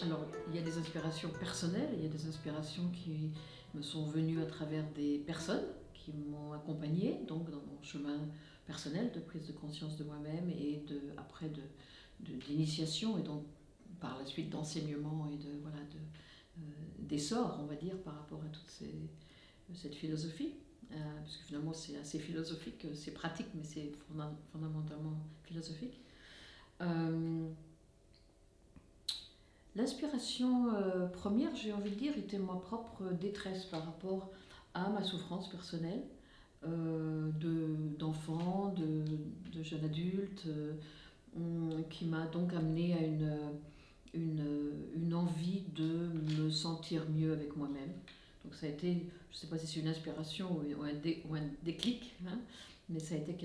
Alors, il y a des inspirations personnelles, il y a des inspirations qui me sont venues à travers des personnes qui m'ont accompagnée donc dans mon chemin personnel de prise de conscience de moi-même et d'initiation et donc par la suite d'enseignement et d'essor, on va dire, par rapport à cette philosophie. Parce que finalement c'est assez philosophique, c'est pratique mais c'est fondamentalement philosophique. L'inspiration première, j'ai envie de dire, était ma propre détresse par rapport à ma souffrance personnelle d'enfant, de jeune adulte, qui m'a donc amené à une envie de me sentir mieux avec moi-même. Donc ça a été, je ne sais pas si c'est une inspiration ou un déclic, hein, mais ça a été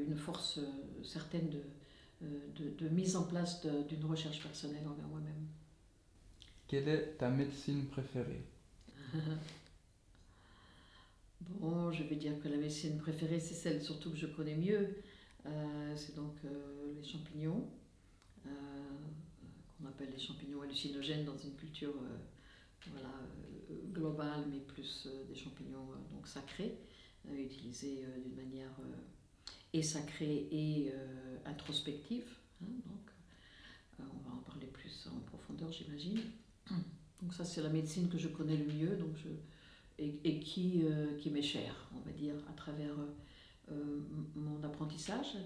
une force certaine de mise en place d'une recherche personnelle envers moi-même. Quelle est ta médecine préférée? Bon, je vais dire que la médecine préférée, c'est celle surtout que je connais mieux. C'est donc les champignons, qu'on appelle les champignons hallucinogènes dans une culture globale, mais plus des champignons donc sacrés, utilisés d'une manière et sacrée et introspective. Hein, donc, on va en parler plus en profondeur, j'imagine. Donc ça, c'est la médecine que je connais le mieux, donc et qui m'est chère, on va dire, à travers mon apprentissage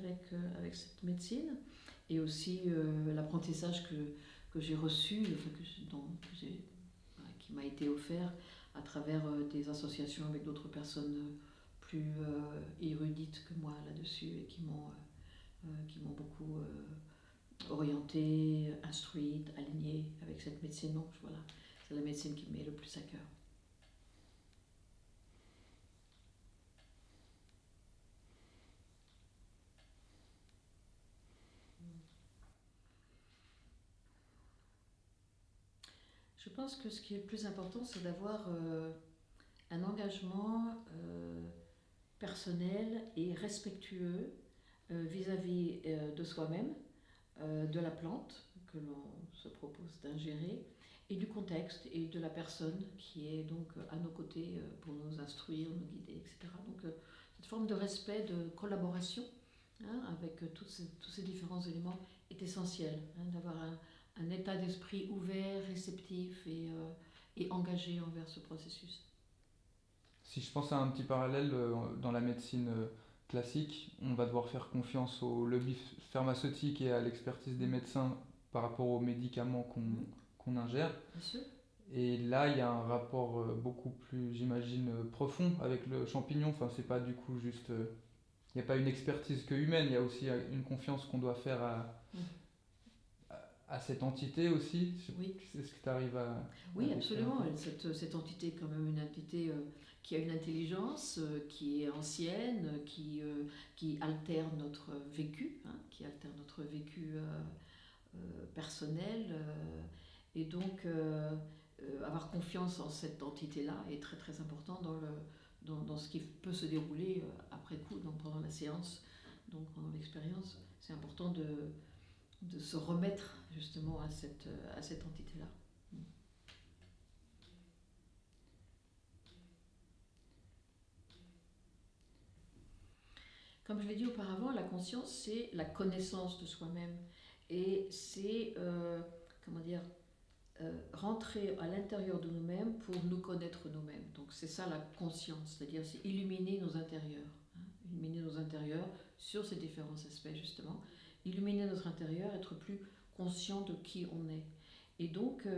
avec cette médecine et aussi l'apprentissage que j'ai reçu, qui m'a été offert à travers des associations avec d'autres personnes plus érudites que moi là-dessus et qui m'ont beaucoup orientée, instruite, alignée avec cette médecine. Donc voilà, c'est la médecine qui me met le plus à cœur. Je pense que ce qui est le plus important, c'est d'avoir un engagement personnel et respectueux vis-à-vis de soi-même, de la plante que l'on se propose d'ingérer et du contexte et de la personne qui est donc à nos côtés pour nous instruire, nous guider, etc. Donc cette forme de respect, de collaboration avec tous ces différents éléments est essentielle, d'avoir un état d'esprit ouvert, réceptif et engagé envers ce processus. Si je pense à un petit parallèle dans la médecine classique, on va devoir faire confiance au lobby pharmaceutique et à l'expertise des médecins par rapport aux médicaments qu'on ingère. Bien sûr. Et là, il y a un rapport beaucoup plus, j'imagine, profond avec le champignon. Enfin, c'est pas du coup juste. Il n'y a pas une expertise que humaine, il y a aussi une confiance qu'on doit faire à cette entité aussi. Oui. Est-ce que tu arrives à. Oui, absolument. Cette entité est quand même une entité qui a une intelligence, qui est ancienne, qui altère notre vécu, qui altère notre vécu personnel. Et donc, avoir confiance en cette entité-là est très très important dans ce qui peut se dérouler après coup, donc pendant la séance, donc pendant l'expérience. C'est important de se remettre justement à cette entité-là. Comme je l'ai dit auparavant, la conscience, c'est la connaissance de soi-même. Et c'est, rentrer à l'intérieur de nous-mêmes pour nous connaître nous-mêmes. Donc c'est ça la conscience, c'est-à-dire c'est illuminer nos intérieurs. Illuminer nos intérieurs sur ces différents aspects justement. Illuminer notre intérieur, être plus conscient de qui on est. Et donc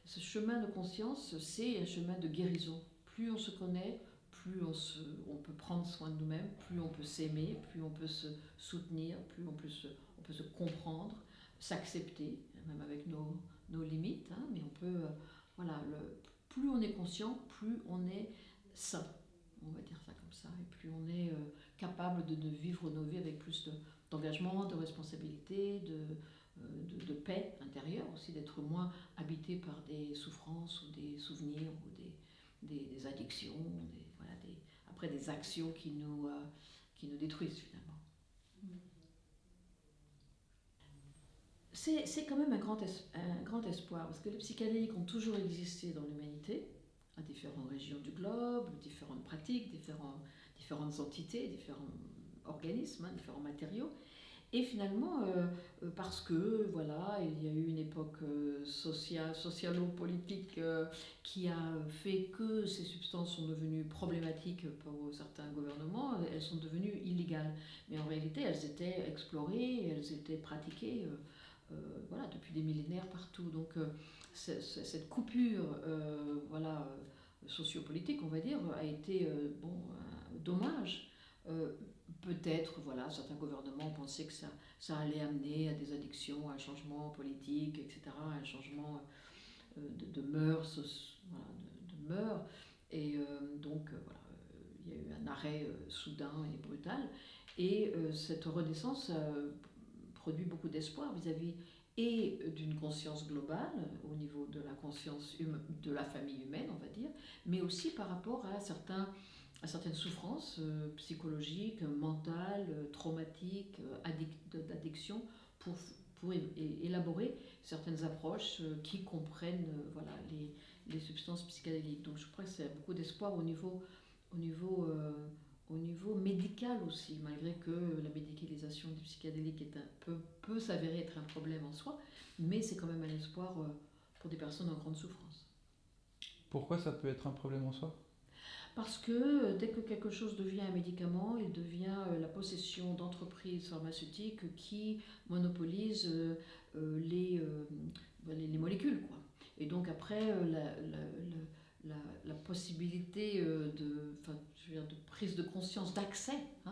ce chemin de conscience, c'est un chemin de guérison. Plus on se connaît, plus on peut prendre soin de nous-mêmes, plus on peut s'aimer, plus on peut se soutenir, plus on peut se comprendre, s'accepter, même avec nos limites, mais on peut, plus on est conscient, plus on est sain, on va dire ça comme ça, et plus on est capable de vivre nos vies avec plus d'engagement, de responsabilité, de paix intérieure aussi, d'être moins habité par des souffrances ou des souvenirs ou des addictions, après des actions qui nous détruisent finalement. C'est quand même un grand espoir, parce que les psychédéliques ont toujours existé dans l'humanité, à différentes régions du globe, différentes pratiques, différentes entités, différents organismes, différents matériaux. Et finalement, parce que voilà, il y a eu une époque socialo-politique qui a fait que ces substances sont devenues problématiques pour certains gouvernements, elles sont devenues illégales. Mais en réalité, elles étaient explorées, elles étaient pratiquées voilà, depuis des millénaires partout. Donc cette coupure sociopolitique, on va dire, a été un dommage. Peut-être, voilà, certains gouvernements pensaient que ça allait amener à des addictions, à un changement politique, etc., à un changement de mœurs, voilà, de mœurs. Et donc, voilà, il y a eu un arrêt soudain et brutal. Et cette renaissance produit beaucoup d'espoir vis-à-vis et d'une conscience globale, au niveau de la conscience de la famille humaine, on va dire, mais aussi par rapport à certaines souffrances psychologiques, mentales, traumatiques, d'addiction, pour élaborer certaines approches qui comprennent voilà, les substances psychédéliques. Donc je crois que c'est beaucoup d'espoir au niveau médical aussi, malgré que la médicalisation des psychédéliques peut s'avérer être un problème en soi, mais c'est quand même un espoir pour des personnes en grande souffrance. Pourquoi ça peut être un problème en soi ? Parce que dès que quelque chose devient un médicament, il devient la possession d'entreprises pharmaceutiques qui monopolisent les molécules, quoi. Et donc après, la possibilité de prise de conscience, d'accès, la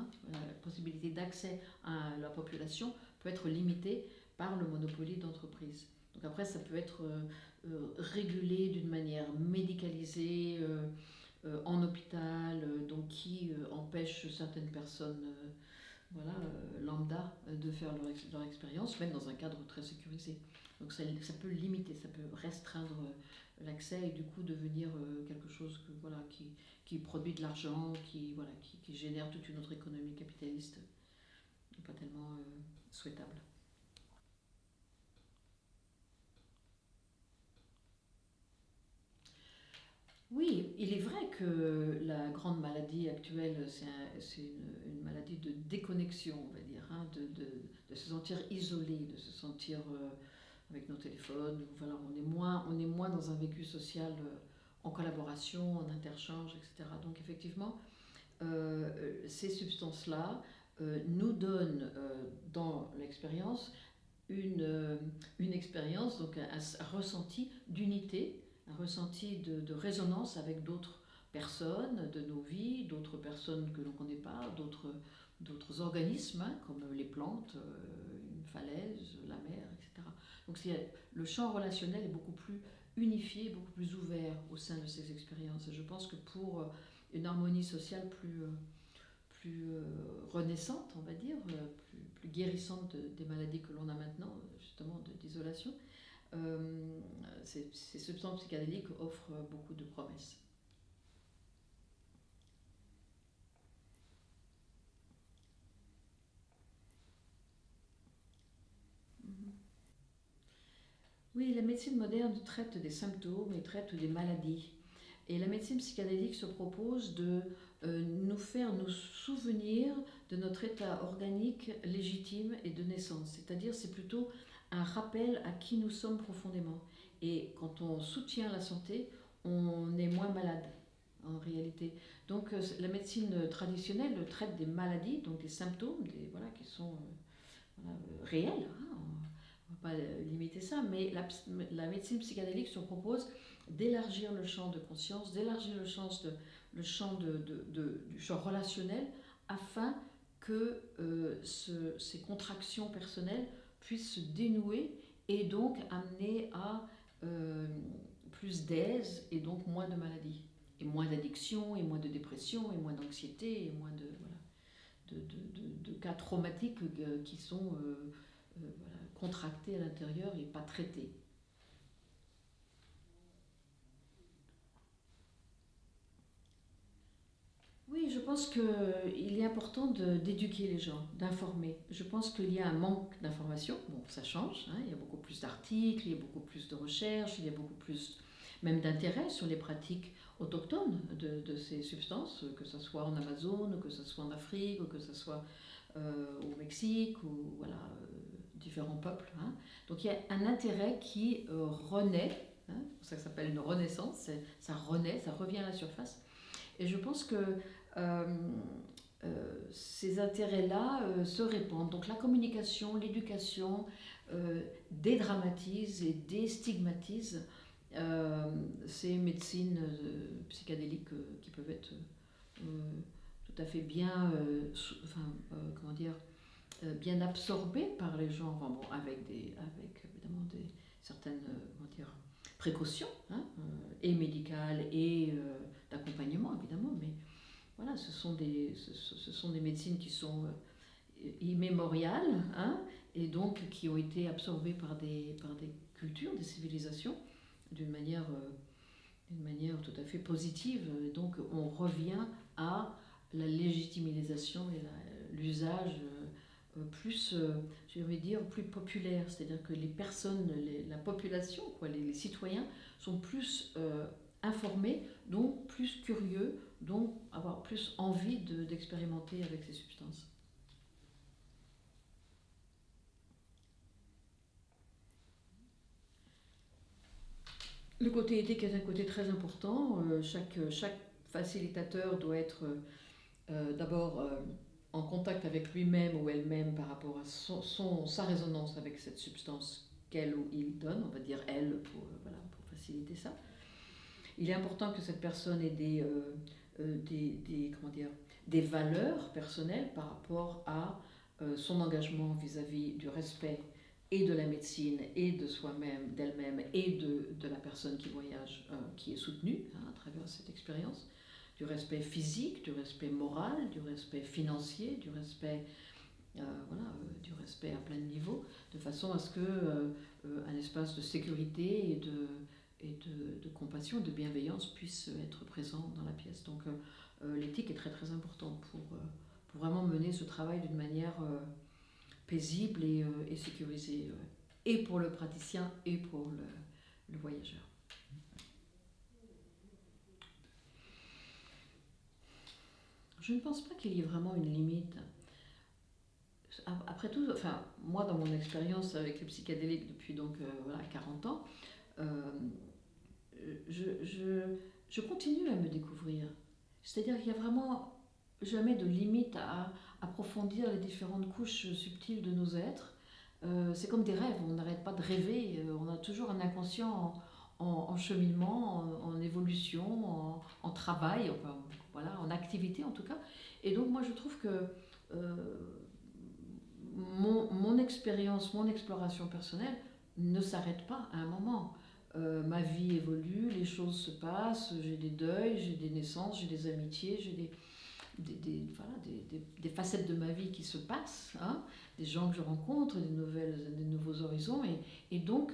possibilité d'accès à la population peut être limitée par le monopole d'entreprises. Donc après, ça peut être régulé d'une manière médicalisée, en hôpital, donc qui empêche certaines personnes lambda de faire leur expérience, même dans un cadre très sécurisé. Donc ça peut limiter, ça peut restreindre l'accès et du coup devenir quelque chose qui produit de l'argent, qui génère toute une autre économie capitaliste, pas tellement souhaitable. Oui, il est vrai que la grande maladie actuelle, c'est une maladie de déconnexion, on va dire, de se sentir isolé, de se sentir avec nos téléphones. Voilà, on est moins dans un vécu social en collaboration, en interchange, etc. Donc effectivement, ces substances-là nous donnent dans l'expérience une expérience, donc un ressenti d'unité, un ressenti de résonance avec d'autres personnes de nos vies, d'autres personnes que l'on ne connaît pas, d'autres organismes, comme les plantes, une falaise, la mer, etc. Donc le champ relationnel est beaucoup plus unifié, beaucoup plus ouvert au sein de ces expériences. Et je pense que pour une harmonie sociale plus renaissante, on va dire, plus guérissante des maladies que l'on a maintenant, justement d'isolation, ces substances psychédéliques offrent beaucoup de promesses. Oui, la médecine moderne traite des symptômes et traite des maladies. Et la médecine psychédélique se propose de nous faire nous souvenir de notre état organique légitime et de naissance. C'est-à-dire, c'est plutôt un rappel à qui nous sommes profondément. Et quand on soutient la santé, on est moins malade, en réalité. Donc la médecine traditionnelle traite des maladies, donc des symptômes, qui sont réels. On ne va pas limiter ça, mais la médecine psychédélique se propose d'élargir le champ de conscience, d'élargir le champ du champ relationnel, afin que ces contractions personnelles puissent se dénouer et donc amener à plus d'aise et donc moins de maladies, et moins d'addiction, et moins de dépression, et moins d'anxiété, et moins de cas traumatiques qui sont contracté à l'intérieur et pas traité. Oui, je pense qu'il est important d'éduquer les gens, d'informer. Je pense qu'il y a un manque d'information. Bon, ça change, hein, il y a beaucoup plus d'articles, il y a beaucoup plus de recherches, il y a beaucoup plus même d'intérêt sur les pratiques autochtones de ces substances, que ce soit en Amazone, que ce soit en Afrique, ou que ce soit au Mexique, ou voilà, différents peuples. Hein. Donc il y a un intérêt qui renaît, hein, c'est pour ça que ça s'appelle une renaissance, ça renaît, ça revient à la surface. Et je pense que euh, ces intérêts-là se répandent. Donc la communication, l'éducation dédramatise et déstigmatise ces médecines psychédéliques qui peuvent être tout à fait bien, comment dire, bien absorbées par les gens, enfin, bon, avec évidemment certaines comment dire, précautions, hein, et médicales et d'accompagnement évidemment, mais voilà, ce sont des médecines qui sont immémoriales, hein, et donc qui ont été absorbées par des cultures, des civilisations, d'une manière tout à fait positive. Donc on revient à la légitimisation et l'usage plus, je vais dire, plus populaire. C'est-à-dire que les personnes, la population, quoi, les citoyens sont plus informés, donc plus curieux, donc avoir plus envie d'expérimenter avec ces substances. Le côté éthique est un côté très important. Chaque facilitateur doit être d'abord en contact avec lui-même ou elle-même par rapport à sa résonance avec cette substance qu'elle ou il donne, on va dire elle voilà, pour faciliter ça. Il est important que cette personne ait comment dire, des valeurs personnelles par rapport à son engagement vis-à-vis du respect et de la médecine et de soi-même, d'elle-même et de la personne qui voyage, qui est soutenue, hein, à travers cette expérience, du respect physique, du respect moral, du respect financier, du respect, du respect à plein de niveaux, de façon à ce que un espace de sécurité et de compassion, de bienveillance puisse être présent dans la pièce. Donc l'éthique est très très importante pour vraiment mener ce travail d'une manière paisible et sécurisée, et pour le praticien et pour le voyageur. Je ne pense pas qu'il y ait vraiment une limite. Après tout, enfin, moi dans mon expérience avec les psychédéliques depuis donc 40 ans, je continue à me découvrir. C'est-à-dire qu'il n'y a vraiment jamais de limite à approfondir les différentes couches subtiles de nos êtres. C'est comme des rêves, on n'arrête pas de rêver, on a toujours un inconscient en cheminement, en évolution, en travail, enfin, voilà, en activité en tout cas. Et donc moi je trouve que mon expérience, mon exploration personnelle ne s'arrête pas à un moment. Ma vie évolue, les choses se passent, j'ai des deuils, j'ai des naissances, j'ai des amitiés, j'ai des facettes de ma vie qui se passent, hein, des gens que je rencontre, des nouveaux horizons, et donc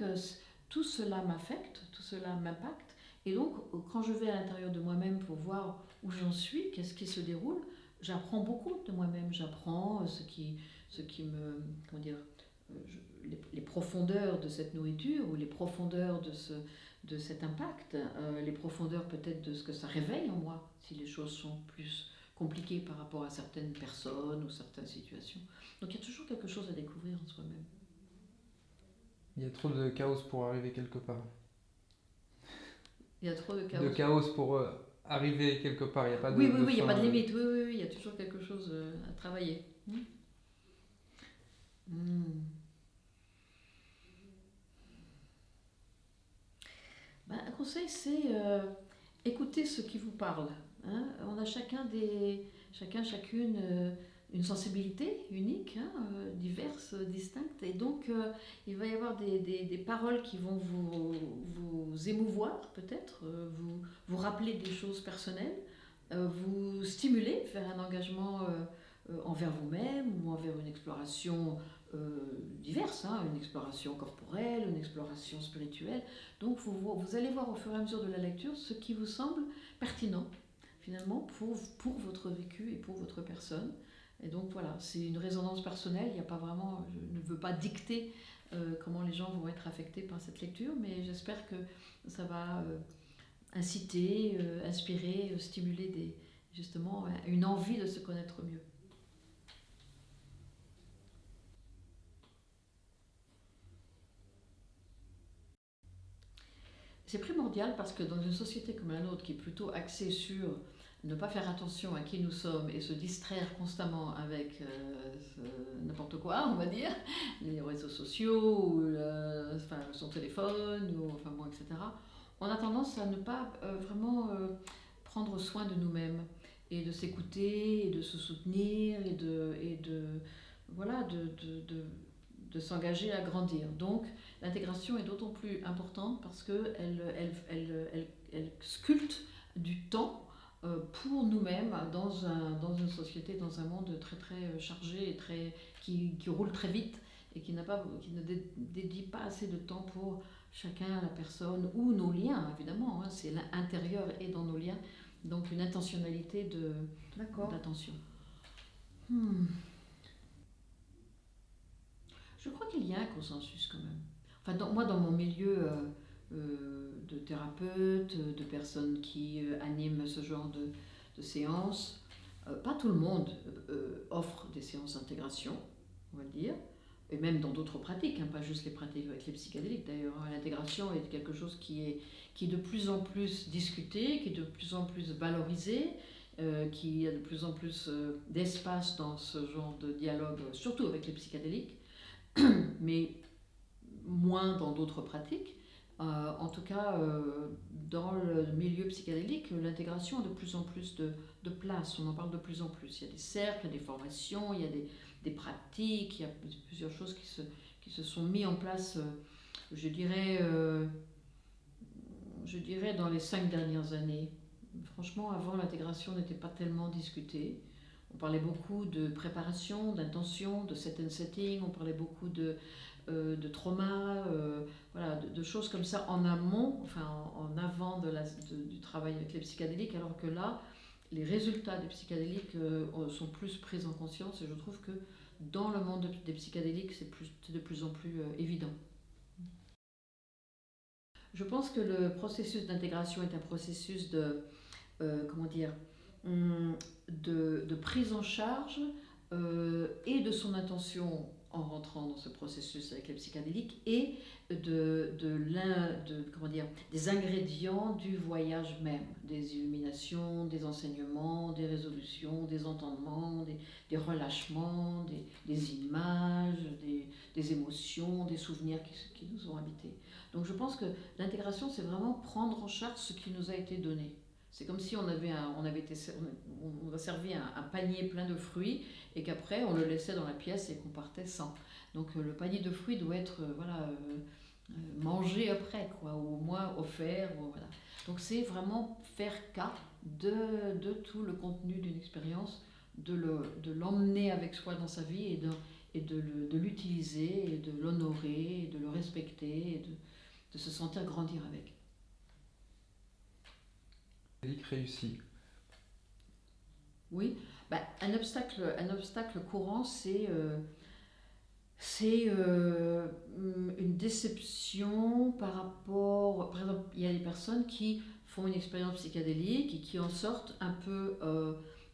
tout cela m'affecte, tout cela m'impacte, et donc quand je vais à l'intérieur de moi-même pour voir où j'en suis, qu'est-ce qui se déroule, j'apprends beaucoup de moi-même, j'apprends ce qui me, comment dire, les profondeurs de cette nourriture, ou les profondeurs de cet impact, les profondeurs peut-être de ce que ça réveille en moi, si les choses sont plus compliquées par rapport à certaines personnes ou certaines situations. Donc il y a toujours quelque chose à découvrir en soi-même. Il y a trop de chaos pour arriver quelque part. Il y a trop de chaos. De chaos pour arriver quelque part, il n'y a pas de oui, il n'y a pas de limite, oui, il y a toujours quelque chose à travailler. Un conseil, c'est écouter ce qui vous parle. Hein. On a chacune une sensibilité unique, hein, diverse, distincte, et donc il va y avoir des paroles qui vont vous émouvoir peut-être, vous rappeler des choses personnelles, vous stimuler vers un engagement envers vous-même ou envers une exploration diverses, hein, une exploration corporelle, une exploration spirituelle. Donc vous allez voir au fur et à mesure de la lecture ce qui vous semble pertinent finalement pour votre vécu et pour votre personne. Et donc voilà, c'est une résonance personnelle, il n'y a pas vraiment, je ne veux pas dicter comment les gens vont être affectés par cette lecture, mais j'espère que ça va inciter, inspirer, stimuler justement une envie de se connaître mieux. C'est primordial parce que dans une société comme la nôtre qui est plutôt axée sur ne pas faire attention à qui nous sommes et se distraire constamment avec n'importe quoi, on va dire, les réseaux sociaux, ou son téléphone, ou, enfin bon, etc., on a tendance à ne pas vraiment prendre soin de nous-mêmes et de s'écouter et de se soutenir de s'engager à grandir. Donc l'intégration est d'autant plus importante parce qu'elle sculpte du temps pour nous-mêmes dans une société, dans un monde très très chargé et qui roule très vite et qui ne dédie pas assez de temps pour chacun, la personne ou nos liens, évidemment. Hein, c'est l'intérieur et dans nos liens. Donc une intentionnalité d'attention. Je crois qu'il y a un consensus quand même. Enfin, moi, dans mon milieu de thérapeute, de personnes qui animent ce genre de séances, pas tout le monde offre des séances d'intégration, on va dire, et même dans d'autres pratiques, hein, pas juste les pratiques avec les psychédéliques d'ailleurs. Hein. L'intégration est quelque chose qui est de plus en plus discuté, qui est de plus en plus valorisé, qui a de plus en plus d'espace dans ce genre de dialogue, surtout avec les psychédéliques, mais moins dans d'autres pratiques. En tout cas, dans le milieu psychédélique, l'intégration a de plus en plus de place, on en parle de plus en plus. Il y a des cercles, il y a des formations, il y a des pratiques, il y a plusieurs choses qui se sont mises en place, je dirais dans les 5 dernières années. Franchement, avant, l'intégration n'était pas tellement discutée. On parlait beaucoup de préparation, d'intention, de set and setting, on parlait beaucoup de trauma, voilà, de choses comme ça en amont, enfin en avant du travail avec les psychédéliques, alors que là, les résultats des psychédéliques sont plus pris en conscience et je trouve que dans le monde des psychédéliques, c'est de plus en plus évident. Je pense que le processus d'intégration est un processus de prise en charge et de son intention en rentrant dans ce processus avec les psychédéliques et des ingrédients du voyage même, des illuminations, des enseignements, des résolutions, des entendements, des relâchements, des images, des émotions, des souvenirs qui nous ont habités. Donc je pense que l'intégration, c'est vraiment prendre en charge ce qui nous a été donné. C'est comme si on a servi un panier plein de fruits et qu'après on le laissait dans la pièce et qu'on partait sans. Donc le panier de fruits doit être mangé après, quoi, ou au moins offert. Voilà. Donc c'est vraiment faire cas de tout le contenu d'une expérience, de l'emmener avec soi dans sa vie et de l'utiliser, et de l'honorer, et de le respecter, et de se sentir grandir avec. Réussi. Oui, un obstacle courant, c'est une déception par rapport... Par exemple, il y a des personnes qui font une expérience psychédélique et qui en sortent un peu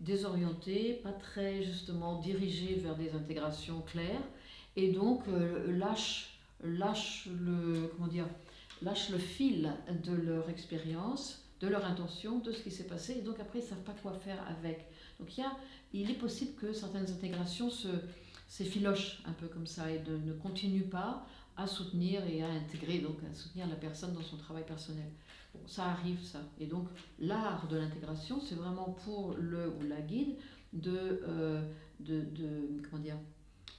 désorientées, pas très justement dirigées vers des intégrations claires, et donc lâchent le fil de leur expérience, de leur intention, de ce qui s'est passé, et donc après ils ne savent pas quoi faire avec. Donc il est possible que certaines intégrations s'effilochent un peu comme ça et ne continuent pas à soutenir et à intégrer, donc à soutenir la personne dans son travail personnel. Bon, ça arrive ça. Et donc l'art de l'intégration, c'est vraiment pour le ou la guide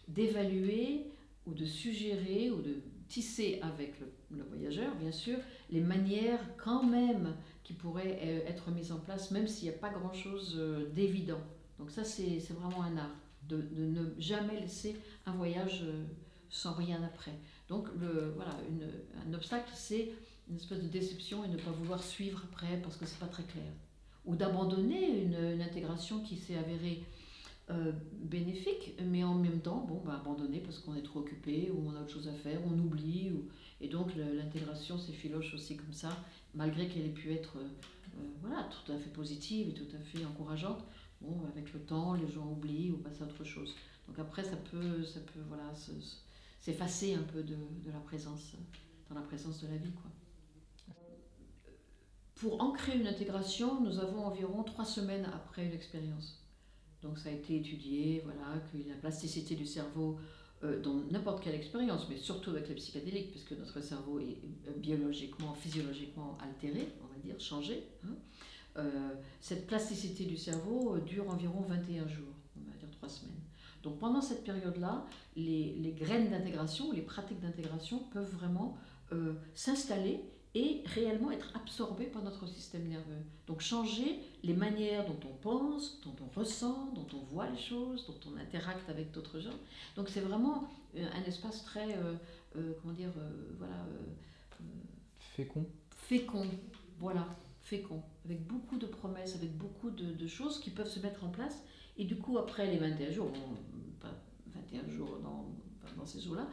d'évaluer ou de suggérer ou de tisser avec le voyageur, bien sûr, les manières quand même qui pourraient être mises en place, même s'il n'y a pas grand-chose d'évident. Donc ça, c'est vraiment un art. de ne jamais laisser un voyage sans rien après. Donc voilà, un obstacle, c'est une espèce de déception et ne pas vouloir suivre après parce que c'est pas très clair. Ou d'abandonner une intégration qui s'est avérée bénéfique, mais en même temps, abandonner parce qu'on est trop occupé, ou on a autre chose à faire, on oublie, et donc l'intégration s'effiloche aussi comme ça, malgré qu'elle ait pu être voilà, tout à fait positive et tout à fait encourageante. Avec le temps, les gens oublient ou passent à autre chose. Donc après, ça peut voilà, s'effacer un peu de la présence, dans la présence de la vie, quoi. Pour ancrer une intégration, nous avons environ 3 semaines après une expérience. Donc ça a été étudié, voilà, que la plasticité du cerveau dans n'importe quelle expérience, mais surtout avec les psychédéliques, puisque notre cerveau est biologiquement, physiologiquement altéré, on va dire, changé. Cette plasticité du cerveau dure environ 21 jours, on va dire 3 semaines. Donc pendant cette période-là, les graines d'intégration, les pratiques d'intégration peuvent vraiment s'installer et réellement être absorbées par notre système nerveux. Donc changer les manières dont on pense, dont on ressent, dont on voit les choses, dont on interacte avec d'autres gens. Donc c'est vraiment un espace très, voilà... fécond. Fécond, voilà, fécond, avec beaucoup de promesses, avec beaucoup de choses qui peuvent se mettre en place. Et du coup, après les 21 jours, pas 21 jours dans ces jours-là,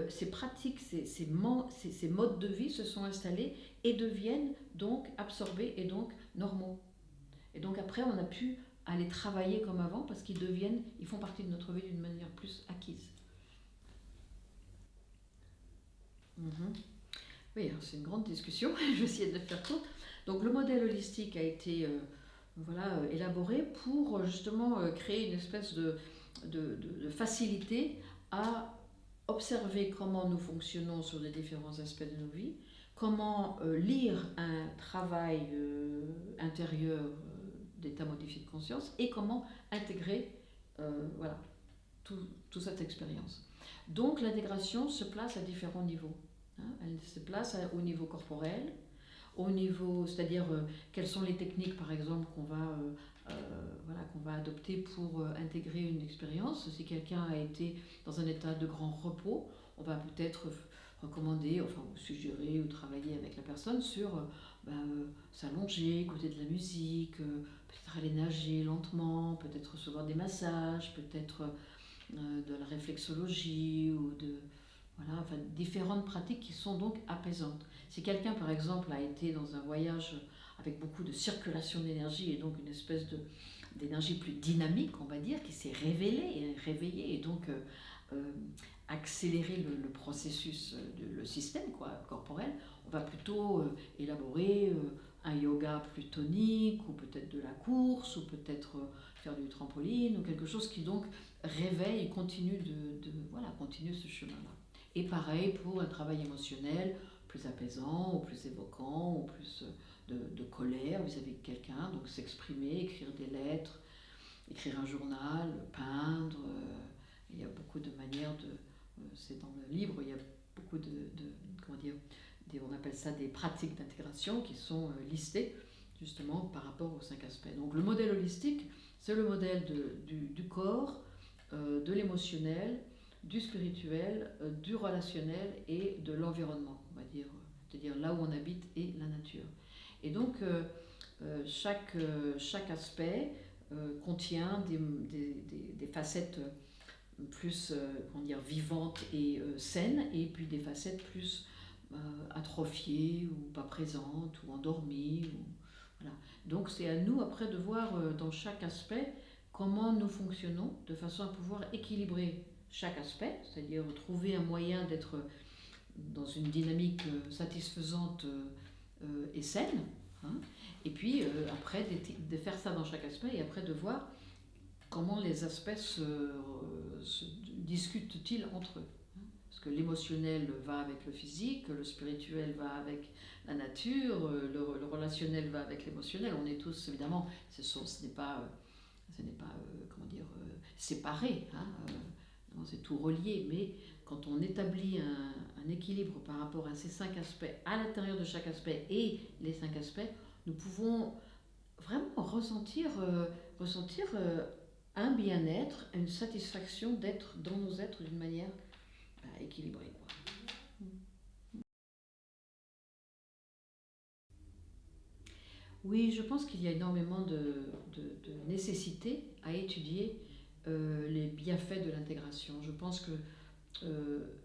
ces pratiques, ces modes de vie se sont installés et deviennent donc absorbés et donc normaux. Et donc après, on a pu aller travailler comme avant parce ils font partie de notre vie d'une manière plus acquise. Oui, c'est une grande discussion, je vais essayer de le faire court. Donc le modèle holistique a été élaboré pour justement créer une espèce de facilité à observer comment nous fonctionnons sur les différents aspects de nos vies, comment lire un travail intérieur d'état modifié de conscience et comment intégrer toute cette expérience. Donc l'intégration se place à différents niveaux. Elle se place au niveau corporel, au niveau, c'est-à-dire quelles sont les techniques par exemple qu'on va adopter pour intégrer une expérience. Si quelqu'un a été dans un état de grand repos, on va peut-être recommander, ou suggérer ou travailler avec la personne sur s'allonger, écouter de la musique, peut-être aller nager lentement, peut-être recevoir des massages, peut-être de la réflexologie ou différentes pratiques qui sont donc apaisantes. Si quelqu'un, par exemple, a été dans un voyage avec beaucoup de circulation d'énergie et donc une espèce d'énergie plus dynamique, on va dire, qui s'est réveillée et donc accélérer le processus, le système corporel, on va plutôt élaborer un yoga plus tonique, ou peut-être de la course, ou peut-être faire du trampoline, ou quelque chose qui donc réveille et continue continue ce chemin-là. Et pareil pour un travail émotionnel plus apaisant, ou plus évoquant, ou plus de colère vis-à-vis de quelqu'un, donc s'exprimer, écrire des lettres, écrire un journal, peindre, il y a beaucoup de manières c'est dans le livre, il y a beaucoup on appelle ça des pratiques d'intégration qui sont listées justement par rapport aux 5 aspects. Donc le modèle holistique, c'est le modèle du corps, de l'émotionnel, du spirituel, du relationnel et de l'environnement, on va dire, c'est-à-dire là où on habite et la nature. Et donc chaque aspect contient des facettes plus vivantes et saines, et puis des facettes plus atrophiées ou pas présentes ou endormies. Voilà. Donc c'est à nous après de voir dans chaque aspect comment nous fonctionnons de façon à pouvoir équilibrer chaque aspect, c'est-à-dire trouver un moyen d'être dans une dynamique satisfaisante et saine, et puis après de faire ça dans chaque aspect et après de voir comment les aspects se discutent-ils entre eux. Parce que l'émotionnel va avec le physique, le spirituel va avec la nature, le relationnel va avec l'émotionnel. On est tous, évidemment, ce n'est pas séparé, non, c'est tout relié, mais quand on établit un équilibre par rapport à ces 5 aspects, à l'intérieur de chaque aspect et les 5 aspects, nous pouvons vraiment ressentir un bien-être, une satisfaction d'être dans nos êtres d'une manière équilibrée, quoi. Oui, je pense qu'il y a énormément de nécessité à étudier les bienfaits de l'intégration. Je pense que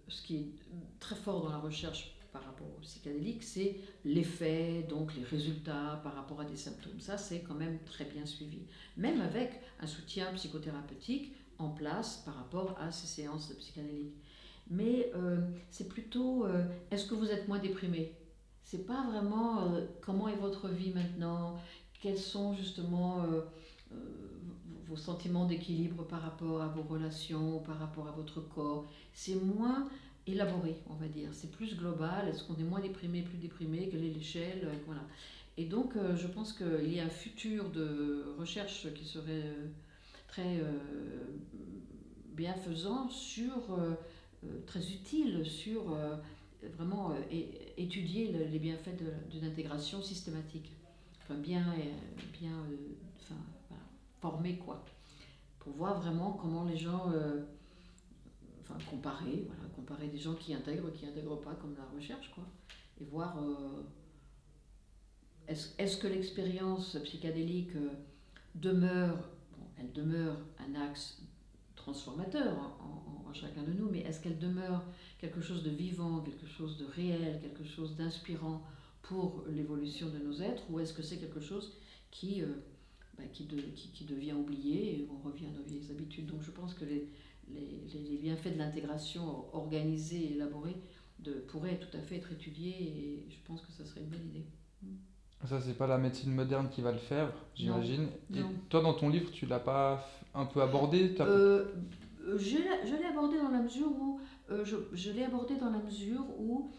ce qui est très fort dans la recherche par rapport au psychédélique, c'est l'effet, donc les résultats par rapport à des symptômes. Ça, c'est quand même très bien suivi. Même avec un soutien psychothérapeutique en place par rapport à ces séances de psychédélique. Mais c'est plutôt, est-ce que vous êtes moins déprimé? C'est pas vraiment comment est votre vie maintenant, quels sont justement euh, vos sentiments d'équilibre par rapport à vos relations, par rapport à votre corps. C'est moins élaboré, on va dire. C'est plus global. Est-ce qu'on est moins déprimé, plus déprimé? Quelle est l'échelle? Voilà. Et donc, je pense qu'il y a un futur de recherche qui serait très bienfaisant très utile sur vraiment étudier les bienfaits d'une intégration systématique. Enfin, enfin, voilà, formé quoi. Pour voir vraiment comment les gens, enfin comparer des gens qui intègrent pas, comme la recherche, quoi. Et voir est-ce que l'expérience psychédélique demeure, bon, elle demeure un axe transformateur en chacun de nous, mais est-ce qu'elle demeure quelque chose de vivant, quelque chose de réel, quelque chose d'inspirant pour l'évolution de nos êtres, ou est-ce que c'est quelque chose qui devient oublié et on revient à nos vieilles habitudes? Donc je pense que les bienfaits de l'intégration organisée et élaborée pourraient tout à fait être étudiés et je pense que ça serait une bonne idée. Ça, c'est pas la médecine moderne qui va le faire, Non, j'imagine. Et non. toi, dans ton livre, tu l'as pas un peu abordé? Je l'ai abordé dans la mesure où je l'ai abordé dans la mesure où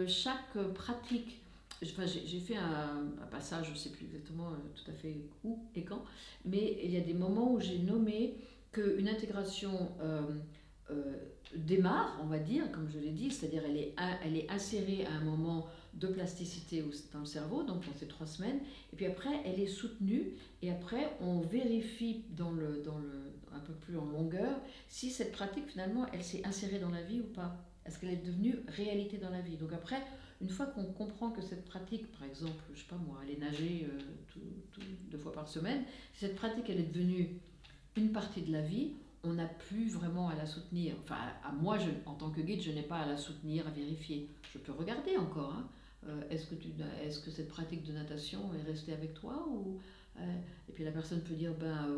chaque pratique, enfin, j'ai fait un passage, je ne sais plus exactement tout à fait où et quand, mais il y a des moments où j'ai nommé qu'une intégration euh, démarre, on va dire, comme je l'ai dit, c'est-à-dire elle est insérée à un moment de plasticité dans le cerveau, donc dans ces 3 semaines, et puis après elle est soutenue, et après on vérifie un peu plus en longueur si cette pratique finalement elle s'est insérée dans la vie ou pas. Est-ce qu'elle est devenue réalité dans la vie? Donc après, une fois qu'on comprend que cette pratique, par exemple, je sais pas moi, aller nager 2 fois par semaine, si cette pratique elle est devenue une partie de la vie, on n'a plus vraiment à la soutenir. Enfin, moi, en tant que guide, je n'ai pas à la soutenir, à vérifier. Je peux regarder encore. Hein. Est-ce que cette pratique de natation est restée avec toi ou, et puis la personne peut dire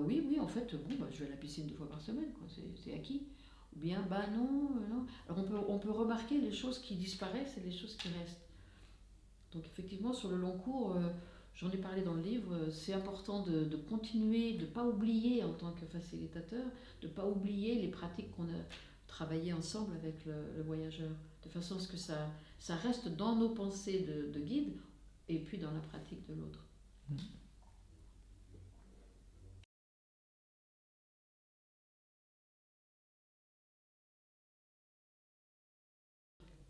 oui, en fait, bon, je vais à la piscine 2 fois par semaine, quoi, c'est acquis. Ou bien, non, non. Alors on peut remarquer les choses qui disparaissent et les choses qui restent. Donc effectivement, sur le long cours, j'en ai parlé dans le livre, c'est important de continuer, de ne pas oublier en tant que facilitateur, de ne pas oublier les pratiques qu'on a travaillées ensemble avec le voyageur, de façon à ce que ça reste dans nos pensées de guide et puis dans la pratique de l'autre.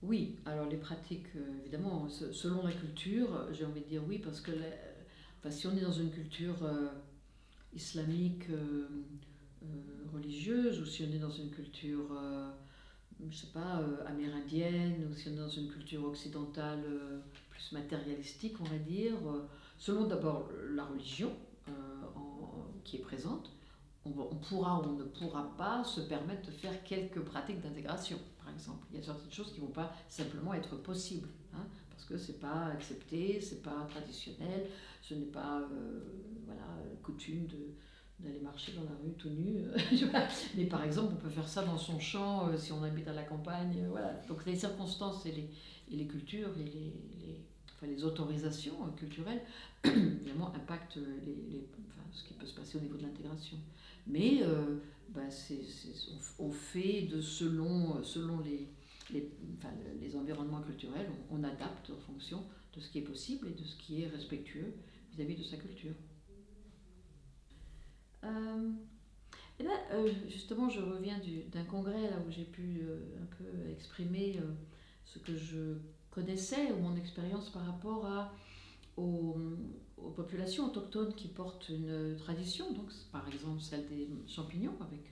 Oui, alors les pratiques, évidemment, selon la culture, j'ai envie de dire oui, parce que enfin, si on est dans une culture islamique religieuse, ou si on est dans une culture, je sais pas, amérindienne, ou si on est dans une culture occidentale plus matérialistique, on va dire, selon d'abord la religion qui est présente, on pourra ou on ne pourra pas se permettre de faire quelques pratiques d'intégration, par exemple. Il y a certaines choses qui ne vont pas simplement être possibles, hein, parce que c'est pas accepté, c'est pas traditionnel, ce n'est pas coutume d'aller marcher dans la rue tout nu. Mais par exemple, on peut faire ça dans son champ si on habite à la campagne. Voilà. Donc les circonstances et les cultures et les autorisations culturelles, évidemment, impactent ce qui peut se passer au niveau de l'intégration. Mais on fait selon les environnements culturels, on adapte en fonction de ce qui est possible et de ce qui est respectueux vis-à-vis de sa culture. Euh, Justement, je reviens d'un congrès là où j'ai pu un peu exprimer ce que je connaissais ou mon expérience par rapport à aux, aux populations autochtones qui portent une tradition, donc par exemple celle des champignons avec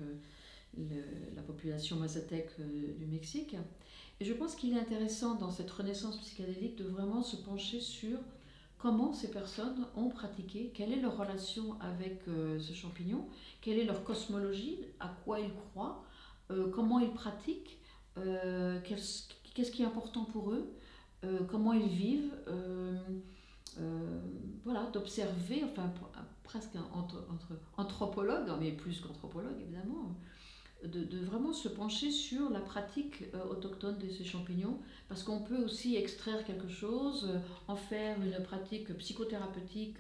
la population mazatèque du Mexique. Et je pense qu'il est intéressant dans cette renaissance psychédélique de vraiment se pencher sur comment ces personnes ont pratiqué, quelle est leur relation avec ce champignon, quelle est leur cosmologie, à quoi ils croient, comment ils pratiquent, qu'est-ce qui est important pour eux, comment ils vivent, voilà, d'observer, enfin presque entre anthropologue, mais plus qu'anthropologue évidemment, de vraiment se pencher sur la pratique autochtone de ces champignons, parce qu'on peut aussi extraire quelque chose, en faire une pratique psychothérapeutique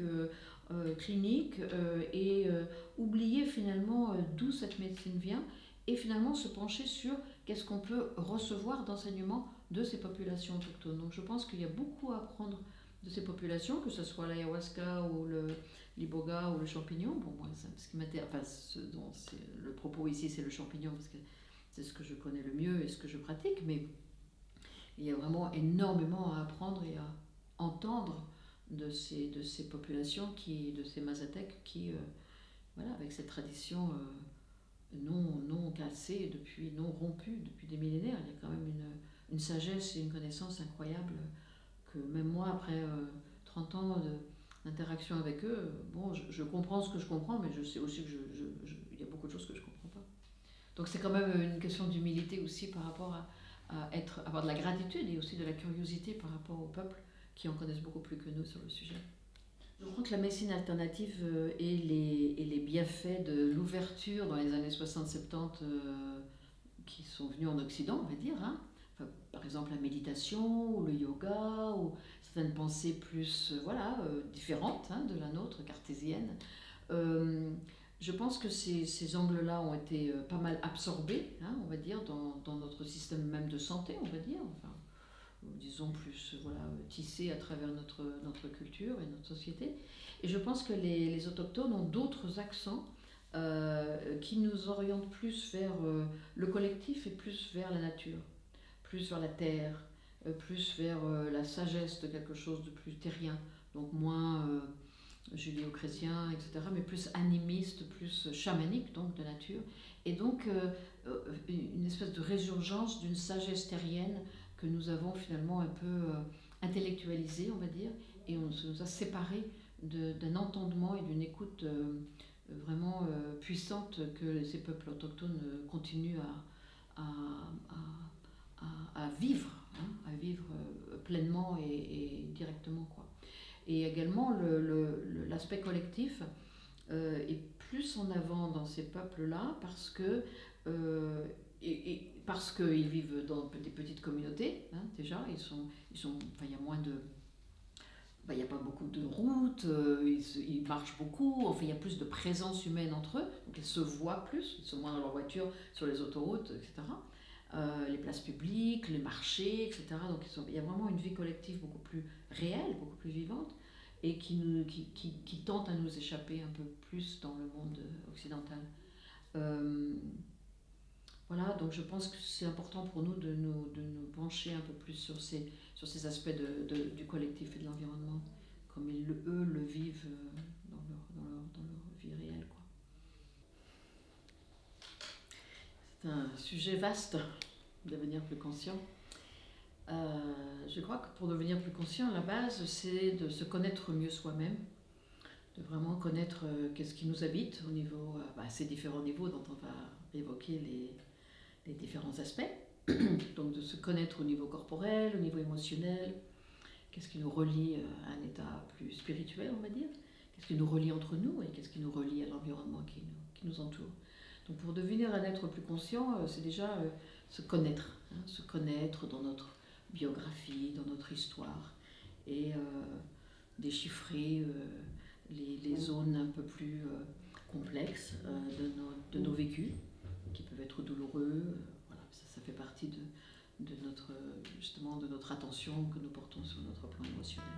clinique, et oublier finalement d'où cette médecine vient, et finalement se pencher sur qu'est-ce qu'on peut recevoir d'enseignement de ces populations autochtones. Donc je pense qu'il y a beaucoup à apprendre de ces populations, que ce soit l'ayahuasca ou l'iboga ou le champignon. Bon, moi, ce qui m'intéresse, enfin, le propos ici, c'est le champignon, parce que c'est ce que je connais le mieux et ce que je pratique, mais il y a vraiment énormément à apprendre et à entendre de ces populations, de ces mazatèques qui, voilà, avec cette tradition non cassée, non rompue depuis des millénaires, il y a quand même une sagesse et une connaissance incroyable que même moi, après 30 ans d'interaction avec eux, bon, je comprends ce que je comprends, mais je sais aussi qu'il y a beaucoup de choses que je ne comprends pas. Donc c'est quand même une question d'humilité aussi par rapport à avoir de la gratitude et aussi de la curiosité par rapport au peuple qui en connaissent beaucoup plus que nous sur le sujet. Je crois que la médecine alternative et les bienfaits de l'ouverture dans les années 60-70 qui sont venus en Occident, on va dire, hein, enfin, par exemple la méditation ou le yoga ou certaines pensées plus différentes, hein, de la nôtre, cartésienne. Je pense que ces angles-là ont été pas mal absorbés, hein, on va dire, dans notre système même de santé, on va dire, enfin, disons plus tissés à travers notre culture et notre société. Et je pense que les autochtones ont d'autres accents qui nous orientent plus vers le collectif et plus vers la nature, plus vers la terre, plus vers la sagesse de quelque chose de plus terrien, donc moins judéo-chrétien, etc., mais plus animiste, plus chamanique, donc de nature, et donc une espèce de résurgence d'une sagesse terrienne que nous avons finalement un peu intellectualisée, on va dire, et on nous a séparés d'un entendement et d'une écoute vraiment puissante que ces peuples autochtones continuent à vivre, hein, à vivre pleinement et directement, quoi. Et également l'aspect collectif est plus en avant dans ces peuples-là parce que parce qu'ils vivent dans des petites communautés, hein, déjà, enfin, il y a moins de, il n'y a pas beaucoup de routes, ils marchent beaucoup, enfin il y a plus de présence humaine entre eux, donc ils se voient plus, ils sont moins dans leur voiture, sur les autoroutes, etc. Les places publiques, les marchés, etc. Donc il y a vraiment une vie collective beaucoup plus réelle, beaucoup plus vivante, et qui tente à nous échapper un peu plus dans le monde occidental. Voilà, donc je pense que c'est important pour nous de nous pencher un peu plus sur ces aspects du collectif et de l'environnement, comme eux le vivent dans leur vie réelle, quoi. C'est un sujet vaste, devenir plus conscient. Je crois que pour devenir plus conscient, la base, c'est de se connaître mieux soi-même, de vraiment connaître qu'est-ce qui nous habite au niveau, ces différents niveaux dont on va évoquer les différents aspects. Donc de se connaître au niveau corporel, au niveau émotionnel, qu'est-ce qui nous relie à un état plus spirituel, on va dire, qu'est-ce qui nous relie entre nous et qu'est-ce qui nous relie à l'environnement qui nous entoure. Donc pour devenir un être plus conscient, c'est déjà se connaître, hein, se connaître dans notre biographie, dans notre histoire, et déchiffrer les zones un peu plus complexes de nos vécus, qui peuvent être douloureux. Voilà, ça fait partie de notre attention que nous portons sur notre plan émotionnel.